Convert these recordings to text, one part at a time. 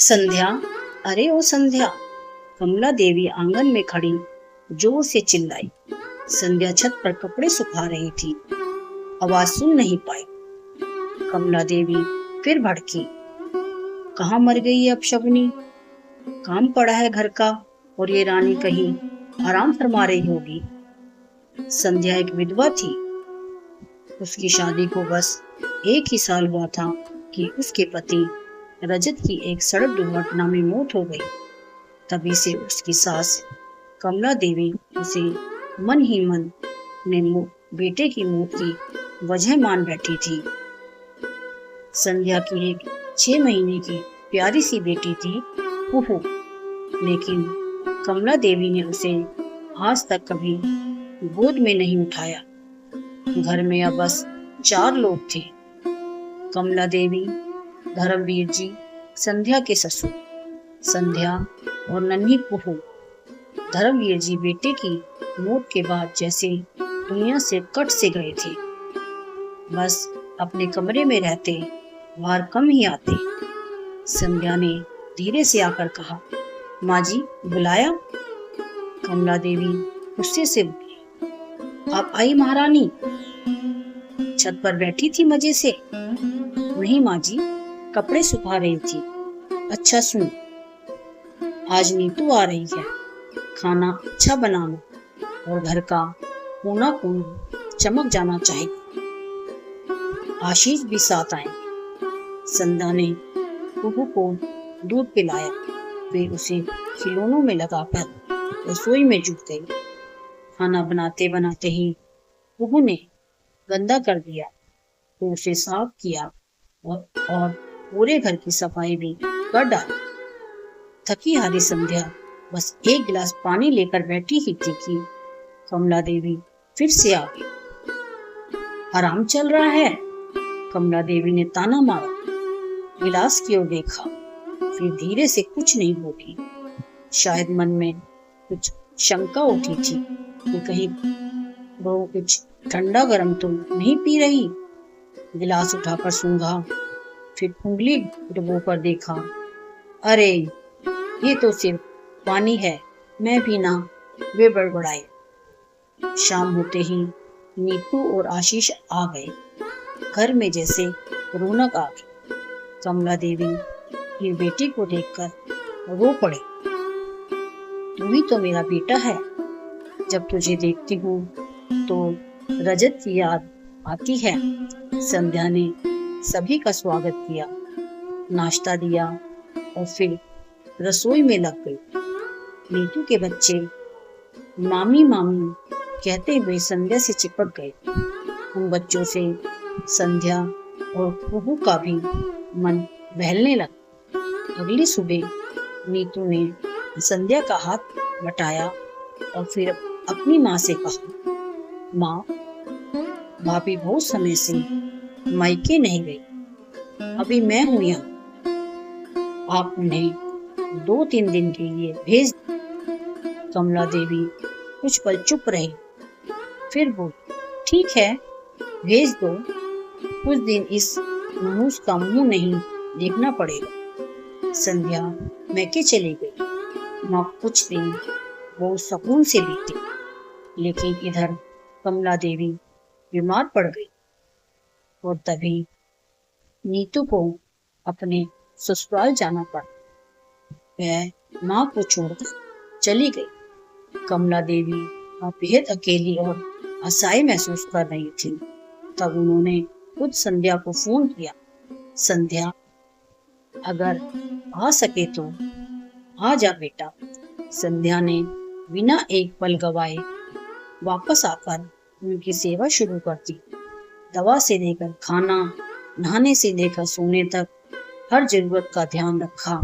संध्या, अरे ओ संध्या! कमला देवी आंगन में खड़ी जोर से चिल्लाई। संध्या छत पर कपड़े सुखा रही थी, आवाज सुन नहीं पाई। कमला देवी फिर भड़की, कहाँ मर गई है अपशकुनी? काम पड़ा है घर का और ये रानी कहीं आराम फरमा रही होगी। संध्या एक विधवा थी। उसकी शादी को बस 1 ही साल हुआ था कि उसके पति रजत की एक सड़क दुर्घटना में मौत हो गई। तभी से उसकी सास कमला देवी उसे मन ही मन अपने बेटे की मौत की वजह मान बैठी थी। संध्या की एक 6 महीने की प्यारी सी बेटी थी कुहू, लेकिन कमला देवी ने उसे आज तक कभी गोद में नहीं उठाया। घर में अब बस 4 लोग थे, कमला देवी, धर्मवीर जी, संध्या के ससुर, संध्या और नन्ही कुहू। धर्मवीर जी बेटे की मौत के बाद जैसे दुनिया से कट से गए थे। बस अपने कमरे में रहते, बाहर कम ही आते। संध्या ने धीरे से आकर कहा, माँ जी बुलाया? कमला देवी गुस्से से बोली, आप आई महारानी? छत पर बैठी थी मजे से? नहीं माँ जी, कपड़े सुखा रही थी। अच्छा सुन, आज नीतू आ रही है, खाना अच्छा बनाना और घर का कोना कोना चमक जाना चाहिए। आशीष भी साथ आएंगे। संध्या ने कुहू को दूध पिलाया, फिर उसे खिलौनों में लगाकर रसोई में जुट गई। खाना बनाते बनाते ही कुहू ने गंदा कर दिया, तो उसे साफ किया और पूरे घर की सफाई भी कर डाली। थकी हारी संध्या बस 1 गिलास पानी लेकर बैठी ही थी कि कमला देवी फिर से आ गई। आराम चल रहा है? कमला देवी ने ताना मारा, गिलास की ओर देखा, फिर धीरे से कुछ नहीं बोली। शायद मन में कुछ शंका उठी थी कि कहीं बहू कुछ ठंडा गरम तो नहीं पी रही। गिलास उठाकर सूंघा, फिर उंगली डुबोकर देखा। अरे ये तो सिर्फ पानी है, मैं भी ना। वे बड़बड़ाए। शाम होते ही नीतू और आशीष आ गए। घर में जैसे रौनक आ गई। कमला देवी अपनी बेटी को देखकर रो पड़े। तू ही तो मेरा बेटा है। जब तुझे देखती हूँ तो रजत की याद आती है। संध्या ने सभी का स्वागत किया, नाश्ता दिया और फिर रसोई में लग गई। नीतू के बच्चे मामी मामी कहते हुए संध्या से चिपक गए। उन बच्चों से संध्या और कुहू का भी मन बहलने लगा। अगली सुबह नीतू ने संध्या का हाथ बटाया और फिर अपनी माँ से कहा, माँ, भाभी बहुत समय से मायके नहीं गई, अभी मैं हूँ यहाँ, आप उन्हें 2-3 दिन के लिए भेज। कमला देवी कुछ पल चुप रही, फिर बोली, ठीक है भेज दो, कुछ दिन इस मनहूस का मुंह नहीं देखना पड़ेगा। संध्या मैके चली गई। माँ कुछ दिन बहुत सुकून से बीते, लेकिन इधर कमला देवी बीमार पड़ गई और तभी नीतू को अपने ससुराल जाना पड़ा। वह माँ को छोड़कर चली गई। कमला देवी अब बेहद अकेली और असहाय महसूस कर रही थी। तब उन्होंने खुद संध्या को फोन किया, संध्या अगर आ सके तो आ जा बेटा। संध्या ने बिना एक पल गवाए वापस आकर उनकी सेवा शुरू कर दी। दवा से लेकर खाना, नहाने से लेकर सोने तक हर जरूरत का ध्यान रखा।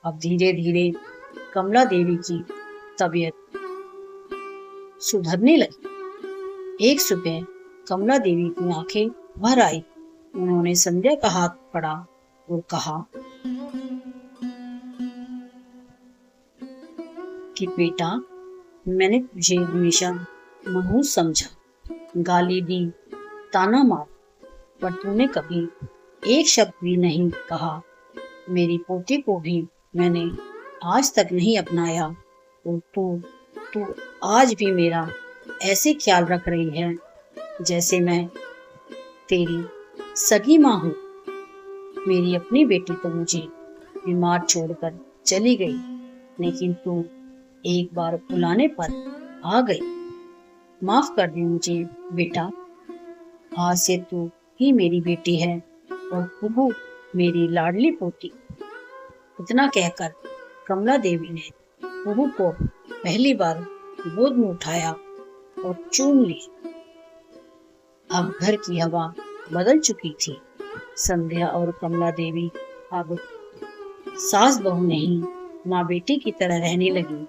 अब धीरे धीरे कमला देवी की तबीयत सुधरने लगी। एक सुबह कमला देवी की आंखें भर आई। उन्होंने संध्या का हाथ पकड़ा और कहा कि बेटा, मैंने तुझे हमेशा मनहूस समझा, गाली दी, ताना मारा, पर तूने कभी एक शब्द भी नहीं कहा। मेरी पोती को भी मैंने आज तक नहीं अपनाया, और तू आज भी मेरा ऐसे ख्याल रख रही है जैसे मैं तेरी सगी माँ हूँ। मेरी अपनी बेटी तो मुझे बीमार छोड़कर चली गई, लेकिन तू एक बार बुलाने पर आ गई। माफ कर दे मुझे बेटा, आज से तू ही मेरी बेटी है और कुहू मेरी लाडली पोती। इतना कहकर कमला देवी ने कुहू को पहली बार गोद में उठाया और चूम ली। अब घर की हवा बदल चुकी थी। संध्या और कमला देवी अब सास बहू नहीं, माँ बेटी की तरह रहने लगी।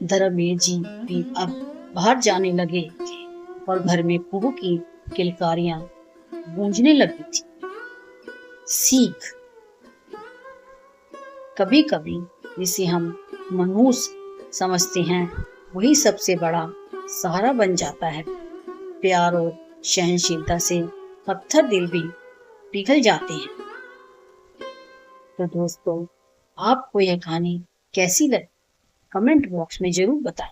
धर्मवीर जी भी अब बाहर जाने लगे थे और घर में कुहू की किलकारियां गूंजने लगी थी। सीख, कभी कभी जिसे हम मनहूस समझते हैं वही सबसे बड़ा सहारा बन जाता है। प्यार और सहनशीलता से पत्थर दिल भी पिघल जाते हैं। तो दोस्तों, आपको यह कहानी कैसी लगी कमेंट बॉक्स में जरूर बताएं।